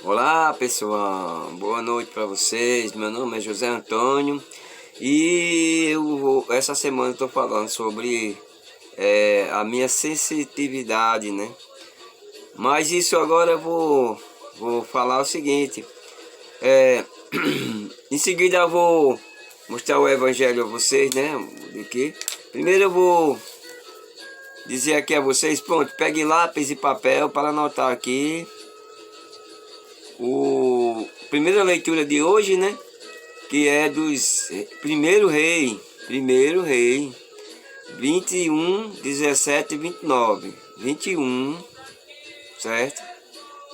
Olá pessoal, boa noite para vocês. Meu nome é José Antônio e essa semana estou falando sobre a minha sensitividade, né? Mas isso agora eu vou falar o seguinte: é, em seguida eu vou mostrar o evangelho a vocês, né? Aqui. Primeiro eu vou dizer aqui a vocês, pronto, pegue lápis e papel para anotar aqui o primeira leitura de hoje, né? Que é dos primeiro rei 21, 17 e 29. 21, certo?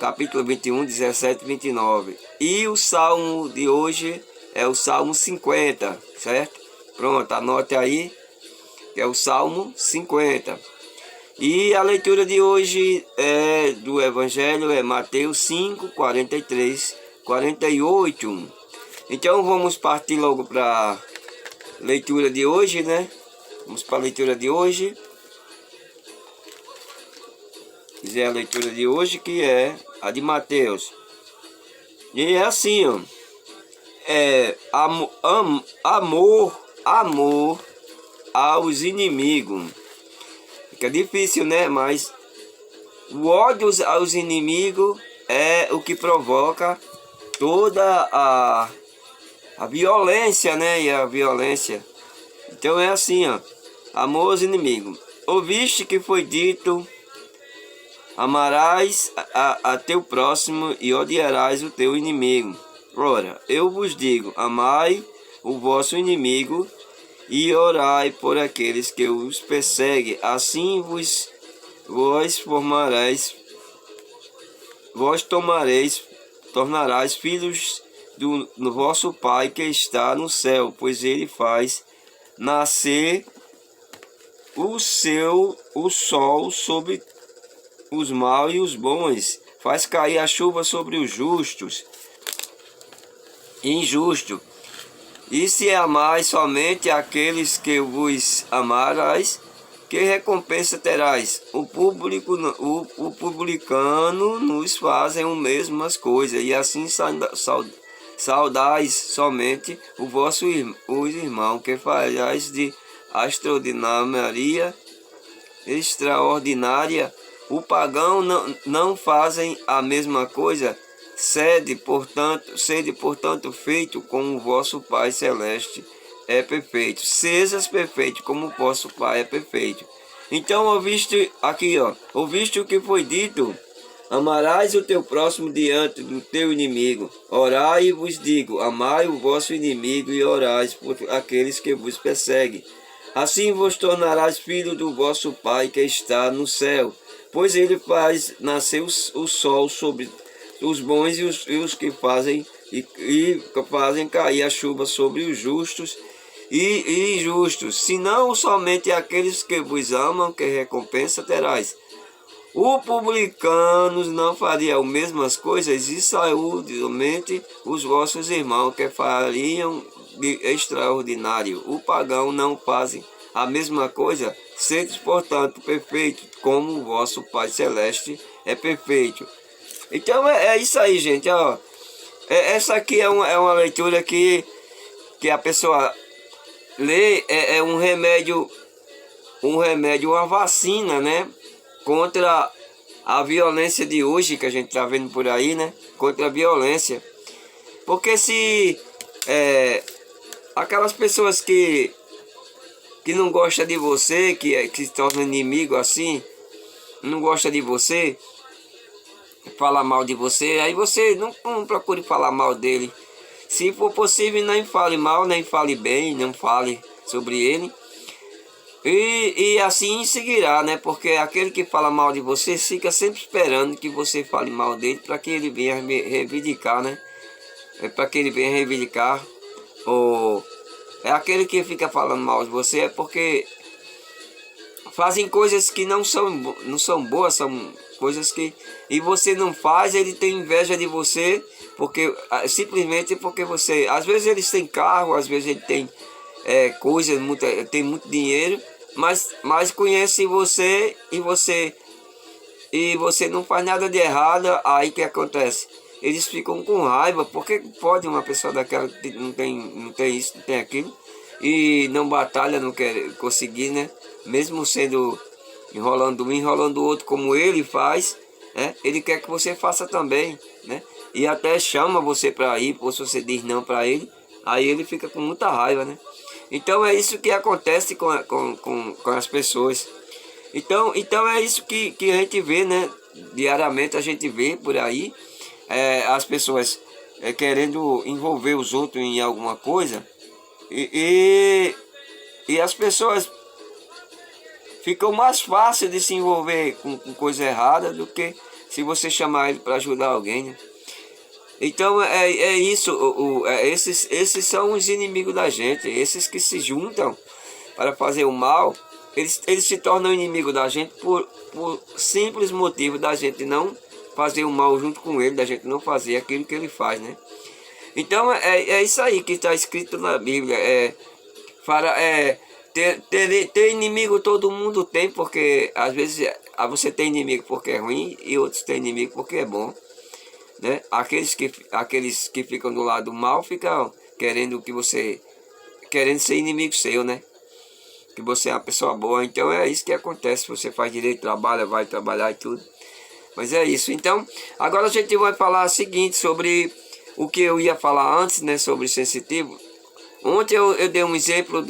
Capítulo 21, 17 e 29. E o salmo de hoje é o salmo 50, certo? Pronto, anote aí, que é o salmo 50. E a leitura de hoje do Evangelho é Mateus 5, 43, 48. Então vamos partir logo para a leitura de hoje, né? Vamos para a leitura de hoje. Dizer a leitura de hoje, que é a de Mateus. E é assim, ó. Amor aos inimigos. Fica difícil, né? Mas o ódio aos inimigos é o que provoca toda a violência, né? E a violência. Então é assim, ó. Amor aos inimigos. Ouviste que foi dito: amarás a teu próximo e odiarás o teu inimigo. Ora, eu vos digo: amai o vosso inimigo e orai por aqueles que os perseguem. Assim vós tornarás filhos do vosso Pai que está no céu, pois ele faz nascer o sol sobre os maus e os bons, faz cair a chuva sobre os justos e injustos. E se amais somente aqueles que vos amarás, que recompensa terás? O publicano nos fazem as mesmas coisas, e assim saudais somente os irmãos que fazais de extraordinária. O pagão não fazem a mesma coisa. Sede, portanto, feito como o vosso Pai Celeste é perfeito. Sejas perfeito como o vosso Pai é perfeito. Então, ouviste aqui, ó. Ouviste o que foi dito: amarás o teu próximo diante do teu inimigo. Orai e vos digo: amai o vosso inimigo e orais por aqueles que vos perseguem. Assim vos tornarás filho do vosso Pai que está no céu, pois ele faz nascer o sol sobre os bons e os que fazem fazem cair a chuva sobre os justos e injustos. Senão somente aqueles que vos amam, que recompensa terás. O publicano não faria as mesmas coisas, e somente os vossos irmãos que fariam de extraordinário. O pagão não fazem a mesma coisa. Sede, portanto, perfeito, como o vosso Pai Celeste é perfeito. Então é isso aí, gente. Ó. Essa aqui é uma leitura que a pessoa lê, é um remédio, uma vacina, né? Contra a violência de hoje que a gente está vendo por aí, né? Contra a violência. Porque se aquelas pessoas que não gostam de você, que se tornam inimigo assim, não gosta de você, fala mal de você, aí você não procure falar mal dele. Se for possível, nem fale mal, nem fale bem, não fale sobre ele. E assim seguirá, né? Porque aquele que fala mal de você fica sempre esperando que você fale mal dele para que ele venha reivindicar, né? Para que ele venha reivindicar. Ou é aquele que fica falando mal de você é porque fazem coisas que não são boas, são coisas que... E você não faz, ele tem inveja de você, porque simplesmente porque você... Às vezes eles têm carro, às vezes ele tem coisas, tem muito dinheiro, mas conhece você e você não faz nada de errado. Aí que acontece? eles ficam com raiva. Por que pode uma pessoa daquela que não tem isso, não tem aquilo, e não batalha, não quer conseguir, né? Mesmo sendo enrolando um, enrolando o outro como ele faz, né? Ele quer que você faça também, né? E até chama você para ir, ou se você diz não para ele, aí ele fica com muita raiva, né? Então é isso que acontece com as pessoas. Então é isso que a gente vê, né? Diariamente a gente vê por aí as pessoas querendo envolver os outros em alguma coisa, e as pessoas ficam mais fácil de se envolver com coisa errada do que se você chamar ele para ajudar alguém, né? Então é isso, esses são os inimigos da gente, esses que se juntam para fazer o mal, eles se tornam inimigos da gente por simples motivo da gente não fazer o mal junto com ele, da gente não fazer aquilo que ele faz, né? Então é isso aí que está escrito na Bíblia, ter inimigo todo mundo tem, porque às vezes você tem inimigo porque é ruim e outros têm inimigo porque é bom, né? Aqueles que ficam do lado mal ficam querendo ser inimigo seu, né? Que você é uma pessoa boa. Então é isso que acontece. Você faz direito, trabalha, vai trabalhar e tudo. Mas é isso. Então agora a gente vai falar o seguinte sobre o que eu ia falar antes, né? Sobre sensitivo. Ontem eu dei um exemplo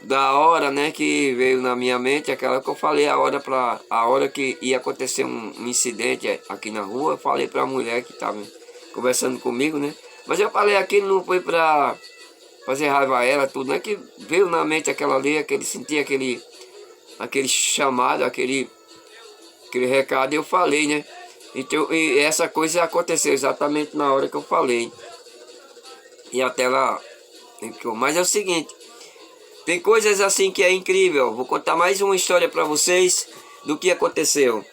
da hora, né, que veio na minha mente, aquela que eu falei, a hora que ia acontecer um incidente aqui na rua. Eu falei para a mulher que estava conversando comigo, né? Mas eu falei aquilo não foi para fazer raiva a ela, tudo, né? Que veio na mente aquela ali, sentia aquele chamado, aquele recado, eu falei, né? Então, e essa coisa aconteceu exatamente na hora que eu falei. E até ela... Mas é o seguinte, tem coisas assim que é incrível. Vou contar mais uma história para vocês do que aconteceu.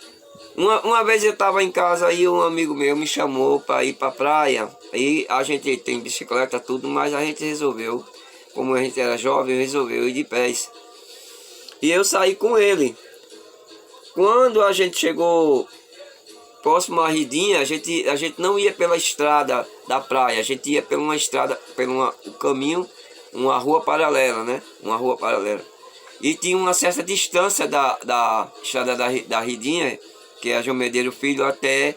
Uma vez eu estava em casa e um amigo meu me chamou para ir para a praia. Aí a gente tem bicicleta, tudo, mas a gente resolveu, como a gente era jovem, resolveu ir de pés. E eu saí com ele. Quando a gente chegou próximo à Ridinha, a gente não ia pela estrada da praia, a gente ia pela uma estrada, pelo caminho, uma rua paralela, né? Uma rua paralela. E tinha uma certa distância da estrada da Ridinha, que é a João Medeiros Filho, até...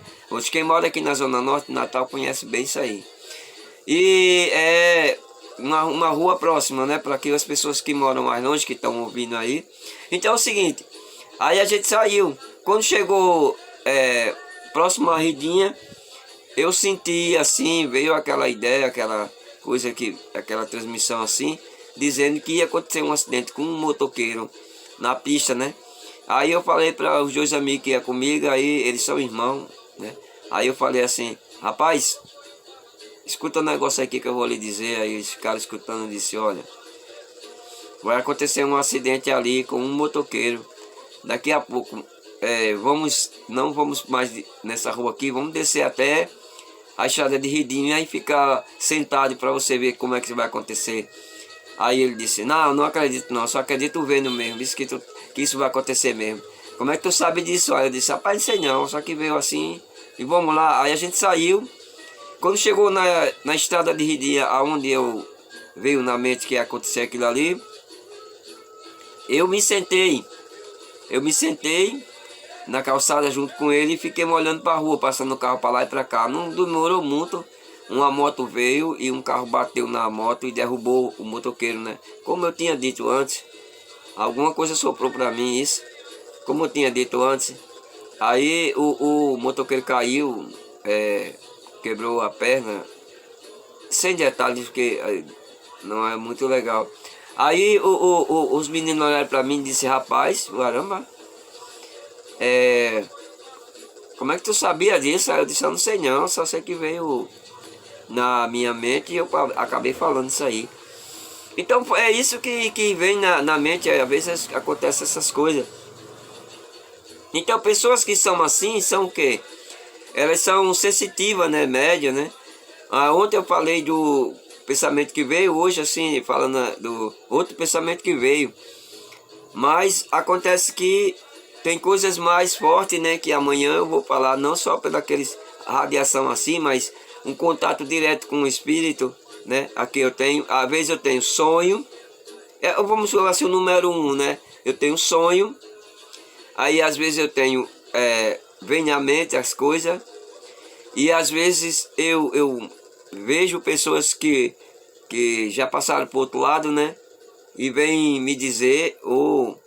Quem mora aqui na Zona Norte, Natal, conhece bem isso aí. E é uma rua próxima, né? Para aquelas pessoas que moram mais longe, que estão ouvindo aí. Então é o seguinte, aí a gente saiu. Quando chegou próximo à Ridinha, eu senti assim, veio aquela ideia, aquela coisa aquela transmissão assim, dizendo que ia acontecer um acidente com um motoqueiro na pista, né? Aí eu falei para os dois amigos que iam comigo, aí eles são irmãos, né? Aí eu falei assim, rapaz, escuta um negócio aqui que eu vou lhe dizer. Aí eles ficaram escutando e disse, olha, vai acontecer um acidente ali com um motoqueiro. Daqui a pouco, não vamos mais nessa rua aqui, vamos descer até a estrada de Ridinha e ficar sentado para você ver como é que vai acontecer. Aí ele disse, não acredito não, só acredito vendo mesmo, disse que isso vai acontecer mesmo. Como é que tu sabe disso? Aí eu disse, rapaz, não sei não, só que veio assim, e vamos lá. Aí a gente saiu. Quando chegou na estrada de Ridinha, aonde veio na mente que ia acontecer aquilo ali, eu me sentei na calçada junto com ele e fiquei olhando para a rua, passando o carro para lá e para cá. Não demorou muito, uma moto veio e um carro bateu na moto e derrubou o motoqueiro, né? Como eu tinha dito antes, alguma coisa soprou para mim isso, como eu tinha dito antes. Aí o motoqueiro caiu, quebrou a perna, sem detalhes, porque não é muito legal. Aí os meninos olharam para mim e disseram, rapaz, caramba, como é que tu sabia disso? Aí eu disse, eu não sei não, só sei que veio na minha mente e eu acabei falando isso aí. Então é isso que vem na mente, às vezes acontecem essas coisas. Então pessoas que são assim, são o quê? Elas são sensitivas, né, média, né? Ontem eu falei do pensamento que veio, hoje assim, falando do outro pensamento que veio. Mas acontece que tem coisas mais fortes, né, que amanhã eu vou falar, não só pelos radiação assim, mas um contato direto com o espírito, né? Aqui eu tenho, às vezes eu tenho sonho, vamos falar assim, o número 1, né? Eu tenho sonho, aí às vezes eu tenho, vem à mente as coisas, e às vezes eu vejo pessoas que já passaram para o outro lado, né? E vêm me dizer, ou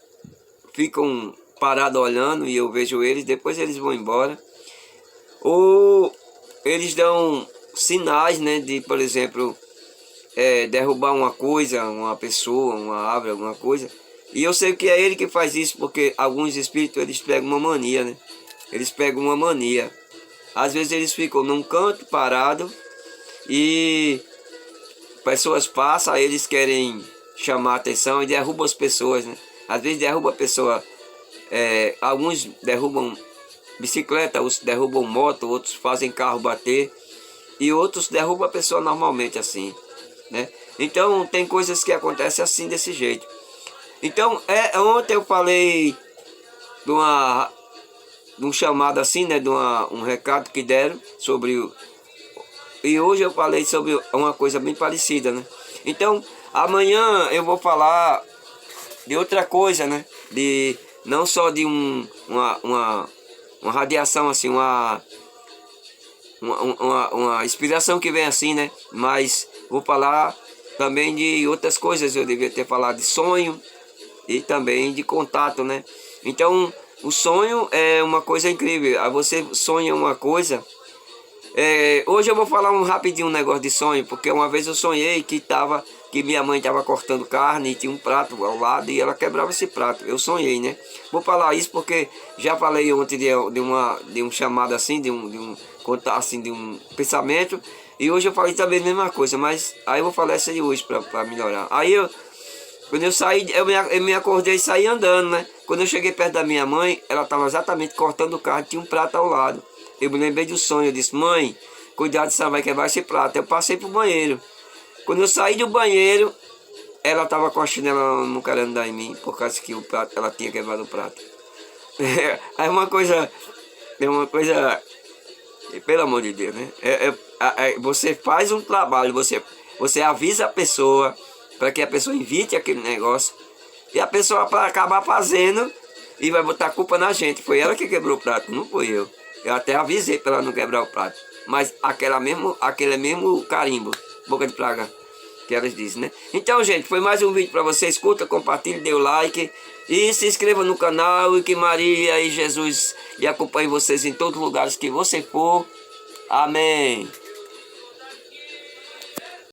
ficam parados olhando e eu vejo eles, depois eles vão embora. Ou eles dão sinais, né, de, por exemplo, derrubar uma coisa, uma pessoa, uma árvore, alguma coisa. E eu sei que é ele que faz isso, porque alguns espíritos, eles pegam uma mania, né? Eles pegam uma mania. Às vezes eles ficam num canto parado e pessoas passam, aí eles querem chamar a atenção e derrubam as pessoas, né? Às vezes derruba a pessoa, alguns derrubam bicicleta, outros derrubam moto, outros fazem carro bater e outros derrubam a pessoa normalmente assim, né? Então tem coisas que acontecem assim, desse jeito. Então ontem eu falei de um chamado assim, né? De um recado que deram sobre e hoje eu falei sobre uma coisa bem parecida, né? Então amanhã eu vou falar de outra coisa, né? De não só de uma radiação assim, uma inspiração que vem assim, né? Mas vou falar também de outras coisas. Eu devia ter falado de sonho e também de contato, né? Então o sonho é uma coisa incrível. Aí você sonha uma coisa. Hoje eu vou falar rapidinho um negócio de sonho, porque uma vez eu sonhei que minha mãe estava cortando carne e tinha um prato ao lado e ela quebrava esse prato. Eu sonhei, né? Vou falar isso porque já falei ontem de um chamado assim, de um contar assim, de um pensamento, e hoje eu falei também a mesma coisa, mas aí eu vou falar essa de hoje para melhorar. Aí quando eu saí, eu me acordei e saí andando, né? Quando eu cheguei perto da minha mãe, ela estava exatamente cortando carne, tinha um prato ao lado. Eu me lembrei do sonho, eu disse: mãe, cuidado, você vai quebrar esse prato. Eu passei pro banheiro. Quando eu saí do banheiro, ela estava com a chinela no querendo dar em mim, por causa que o prato, ela tinha quebrado o prato. É uma coisa, pelo amor de Deus, né? Você faz um trabalho, você avisa a pessoa, para que a pessoa evite aquele negócio, e a pessoa para acabar fazendo, e vai botar a culpa na gente. Foi ela que quebrou o prato, não foi eu. Eu até avisei para ela não quebrar o prato. Mas aquele mesmo carimbo, boca de praga, que elas dizem, né? Então, gente, foi mais um vídeo para você. Escuta, compartilhe, dê o like e se inscreva no canal. E que Maria e Jesus e acompanhe vocês em todos os lugares que você for. Amém.